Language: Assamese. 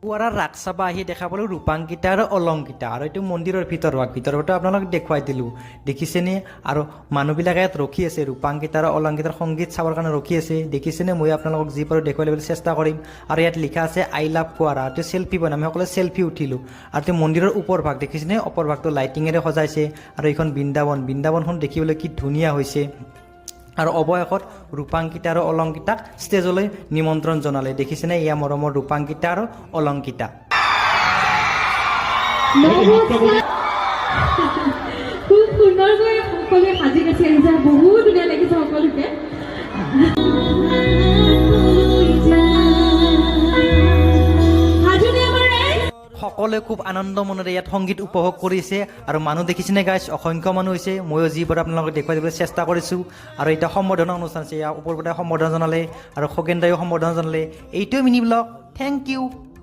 কুঁৱাৰাৰ ৰাস চাব আহি দেখা পালোঁ ৰূপাংকিতা আৰু অলংকিতা আৰু এইটো মন্দিৰৰ ভিতৰত আপোনালোকক দেখুৱাই দিলোঁ দেখিছেনে আৰু মানুহবিলাকে ইয়াত ৰখি আছে ৰূপাংকিতা আৰু অলংকিতাৰ সংগীত চাবৰ কাৰণে ৰখি আছে দেখিছেনে মই আপোনালোকক যি পাৰোঁ দেখুৱাই দিবলৈ চেষ্টা কৰিম আৰু ইয়াত লিখা আছে আই লাভ কুঁৱাৰা এইটো চেল্ফি বনাম আমি সকলোৱে চেল্ফি উঠিলোঁ আৰু এইটো মন্দিৰৰ ওপৰ ভাগ দেখিছেনে ওপৰ ভাগটো লাইটিঙেৰে সজাইছে আৰু এইখন বৃন্দাবনখন দেখিবলৈ কি ধুনীয়া হৈছে আৰু অৱশেষত ৰূপাংকিতা আৰু অলংকিতাক ষ্টেজলৈ নিমন্ত্ৰণ জনালে দেখিছেনে এয়া মৰমৰ ৰূপাংকিতা আৰু অলংকিতা খুব সুন্দৰকৈ সকলোৱে সাজি কাচি আহিছে বহুত ধুনীয়া লাগিছে সকলোকে সকলোৱে খুব আনন্দ মনেৰে ইয়াত সংগীত উপভোগ কৰিছে আৰু মানুহ দেখিছেনে গাইছ অসংখ্য মানুহ হৈছে ময়ো যিবোৰ আপোনালোকক দেখুৱাই দিবলৈ চেষ্টা কৰিছোঁ আৰু এতিয়া সম্বৰ্ধনা অনুষ্ঠান আছে ইয়াৰ ওপৰ সম্বৰ্ধনা জনালে আৰু খগেন দায়ো সম্বৰ্ধনা জনালে এইটোৱে মিনি ব্লগ থেংক ইউ